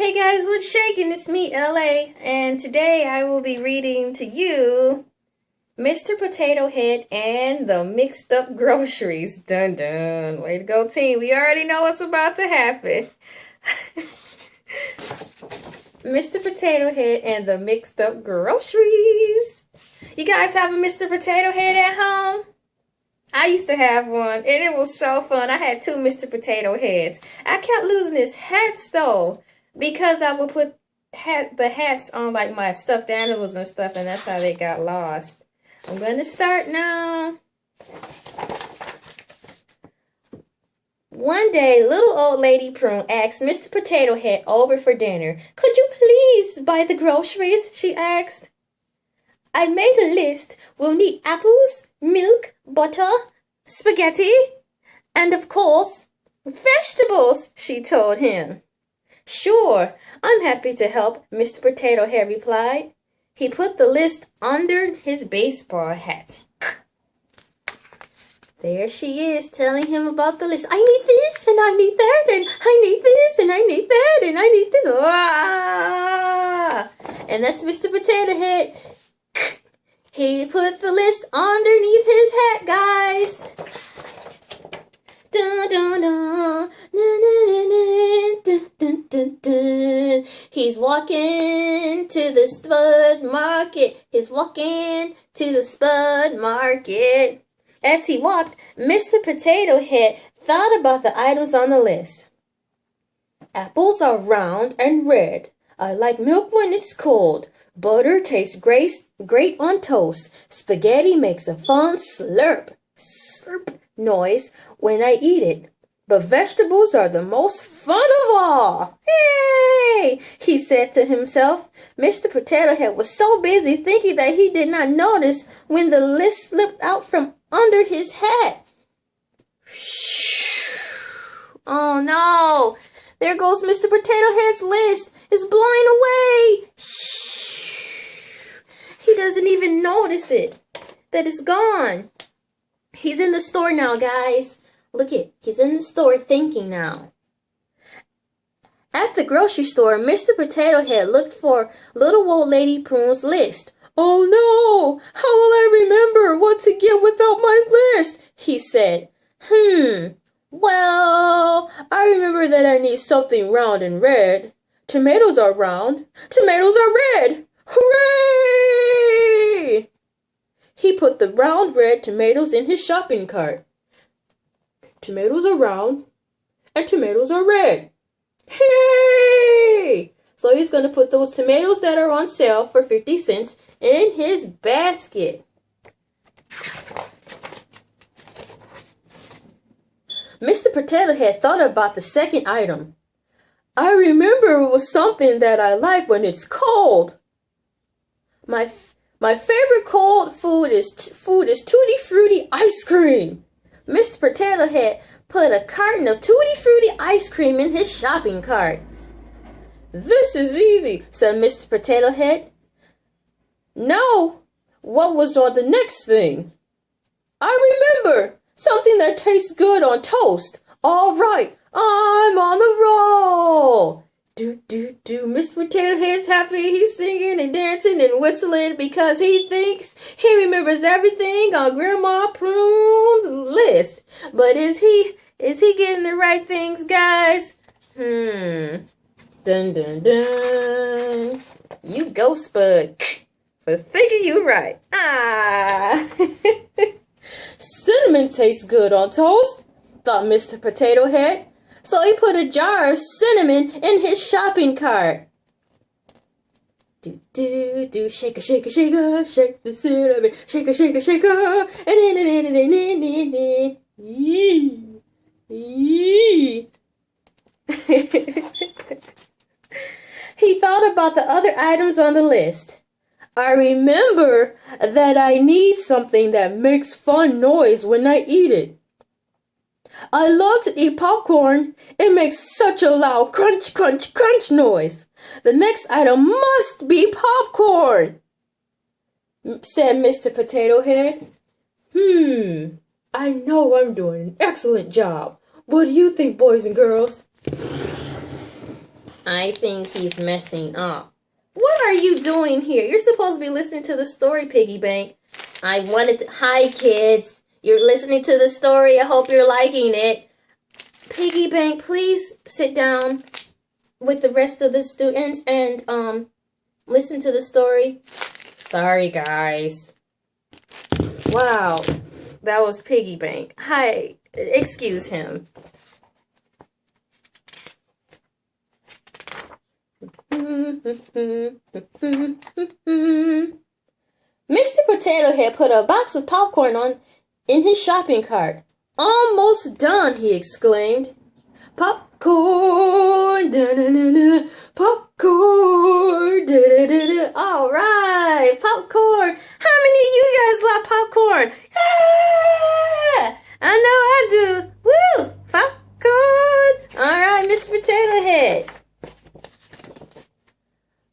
Hey guys, what's shaking? It's me, Elay, and today I will be reading to you Mr. Potato Head and the Mixed Up Groceries. Dun dun. Way to go, team. We already know what's about to happen. Mr. Potato Head and the Mixed Up Groceries. You guys have a Mr. Potato Head at home? I used to have one, and it was so fun. I had two Mr. Potato Heads. I kept losing his hats, though, because I would put the hats on, like, my stuffed animals and stuff, and that's how they got lost. I'm going to start now. One day, little old lady Prune asked Mr. Potato Head over for dinner. "Could you please buy the groceries?" she asked. "I made a list. We'll need apples, milk, butter, spaghetti, and of course, vegetables," she told him. "Sure, I'm happy to help," Mr. Potato Head replied. He put the list under his baseball hat. There she is telling him about the list. "I need this, and I need that, and I need this, and I need that, and I need this." Ah! And that's Mr. Potato Head. He put the list underneath his hat, guys. Dun, dun, dun. Dun, dun, dun, dun, dun, dun, dun. He's walking to the Spud Market. He's walking to the Spud Market. As he walked, Mr. Potato Head thought about the items on the list. Apples are round and red. I like milk when it's cold. Butter tastes great on toast. Spaghetti makes a fun slurp noise when I eat it. But vegetables are the most fun of all. Hey! He said to himself. Mr. Potato Head was so busy thinking that he did not notice when the list slipped out from under his hat. Oh no! There goes Mr. Potato Head's list. It's blowing away. He doesn't even notice it, that it's gone. He's in the store now, guys. Look it, he's in the store thinking now. At the grocery store, Mr. Potato Head looked for little old lady Prune's list. "Oh no, how will I remember what to get without my list?" he said. Well, I remember that I need something round and red. Tomatoes are round. Tomatoes are red. Hooray! He put the round red tomatoes in his shopping cart. Tomatoes are round and tomatoes are red. Hey! So he's going to put those tomatoes that are on sale for 50 cents in his basket. Mr. Potato Head thought about the second item. I remember it was something that I like when it's cold. My favorite cold food is Tutti Frutti ice cream. Mr. Potato Head put a carton of Tutti Frutti ice cream in his shopping cart. "This is easy," said Mr. Potato Head. "No, what was on the next thing?" "I remember, something that tastes good on toast. All right, I'm on the roll." Do. Mr. Potato Head's happy. He's singing and dancing and whistling because he thinks he remembers everything on Grandma Prune's list. But is he getting the right things, guys? Dun dun dun. You go, Spud, for thinking you right. Ah. Cinnamon tastes good on toast, thought Mr. Potato Head. So he put a jar of cinnamon in his shopping cart. Do, shaker, shaker, shaker, shake the cinnamon, shaker, shaker, shaker, He thought about the other items on the list. I remember that I need something that makes fun noise when I eat it. I love to eat popcorn. It makes such a loud crunch, crunch, crunch noise. The next item must be popcorn, said Mr. Potato Head. I know I'm doing an excellent job. What do you think, boys and girls? I think he's messing up. What are you doing here? You're supposed to be listening to the story, Piggy Bank. Hi, kids. You're listening to the story. I hope you're liking it. Piggy Bank, please sit down with the rest of the students and listen to the story. Sorry, guys. Wow, that was Piggy Bank. Hi, excuse him. Mr. Potato Head put a box of popcorn in his shopping cart. Almost done, he exclaimed. Popcorn, da-da-da-da, popcorn, da-da-da-da. All right, popcorn. How many of you guys like popcorn? Yeah, I know I do. Woo, popcorn. All right, Mr. Potato Head.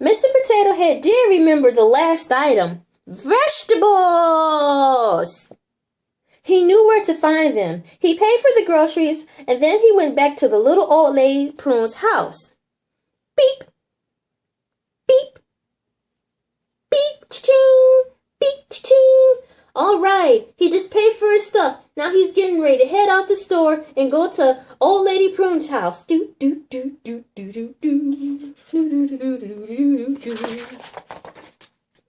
Mr. Potato Head did remember the last item. Vegetables! He knew where to find them. He paid for the groceries, and then he went back to the little old lady Prune's house. Beep! Beep! Beep! Cha-ching! Beep! Cha-ching! All right, he just paid for his stuff. Now he's getting ready to head out the store and go to old lady Prune's house. Do do do do do do do do do do do do do.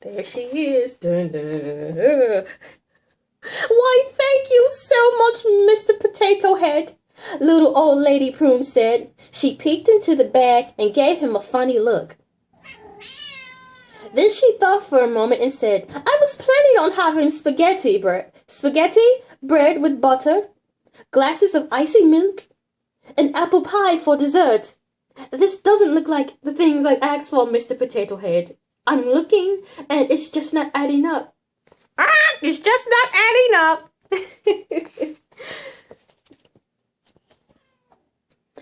There she is. Dun, dun. Why, thank you so much, Mr. Potato Head, little old lady Prune said. She peeked into the bag and gave him a funny look. Then she thought for a moment and said, I was planning on having spaghetti bread with butter, glasses of icy milk, and apple pie for dessert. This doesn't look like the things I asked for, Mr. Potato Head. I'm looking, and it's just not adding up. It's just not adding up.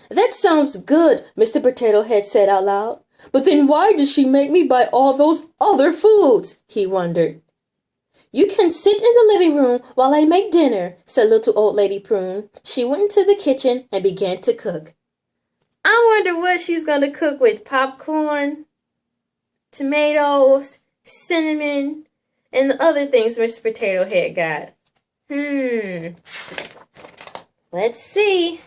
That sounds good, Mr. Potato Head said out loud. But then why did she make me buy all those other foods? He wondered. You can sit in the living room while I make dinner, said little old lady Prune. She went into the kitchen and began to cook. I wonder what she's going to cook with popcorn, tomatoes, cinnamon, and the other things Mr. Potato Head got. Let's see.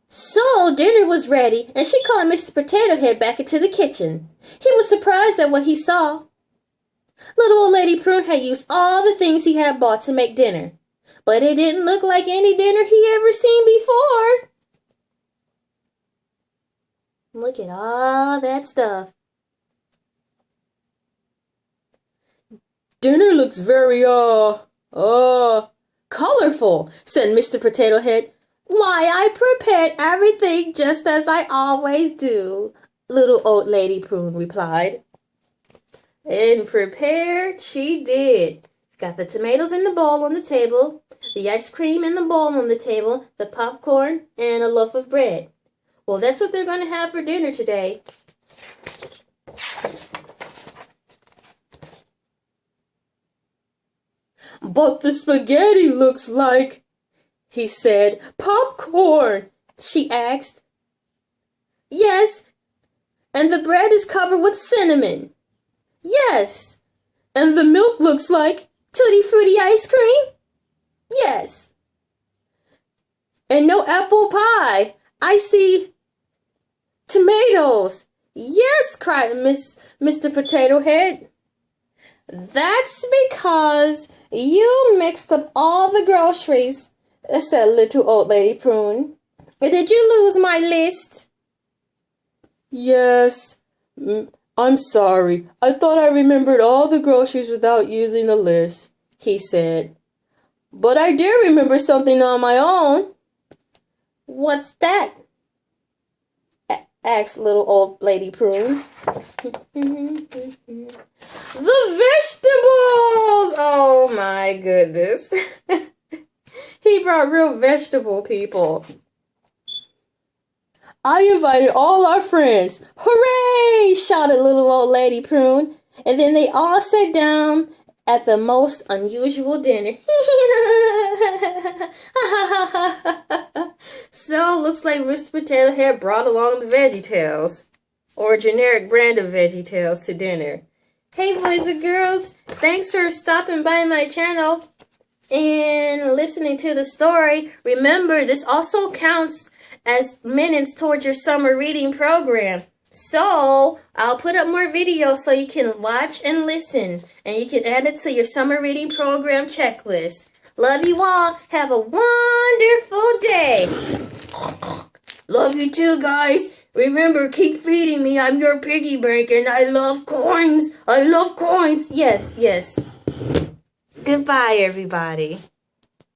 So dinner was ready, and she called Mr. Potato Head back into the kitchen. He was surprised at what he saw. Little old lady Prune had used all the things he had bought to make dinner, but it didn't look like any dinner he ever seen before. Look at all that stuff. Dinner looks very, colorful, said Mr. Potato Head. Why, I prepared everything just as I always do, little old lady Prune replied. And prepared she did. Got the tomatoes in the bowl on the table, the ice cream in the bowl on the table, the popcorn, and a loaf of bread. Well, that's what they're going to have for dinner today. But the spaghetti looks like, he said. Popcorn, she asked. Yes, and the bread is covered with cinnamon. Yes, and the milk looks like tutti frutti ice cream. Yes, and no apple pie. I see tomatoes. Yes, cried Mr. Potato Head. That's because you mixed up all the groceries, said little old lady Prune. Did you lose my list? Yes, I'm sorry. I thought I remembered all the groceries without using the list, he said. But I did remember something on my own. What's that? Asked little old lady Prune. The vegetables! Oh my goodness. He brought real vegetable people. I invited all our friends. Hooray! Shouted little old lady Prune. And then they all sat down at the most unusual dinner. So, looks like Mr. Potato Head brought along the VeggieTales, or a generic brand of VeggieTales, to dinner. Hey boys and girls, thanks for stopping by my channel and listening to the story. Remember, this also counts as minutes towards your summer reading program. So, I'll put up more videos so you can watch and listen, and you can add it to your summer reading program checklist. Love you all. Have a wonderful day. Love you too, guys. Remember, keep feeding me. I'm your piggy bank, and I love coins. I love coins. Yes, yes. Goodbye, everybody.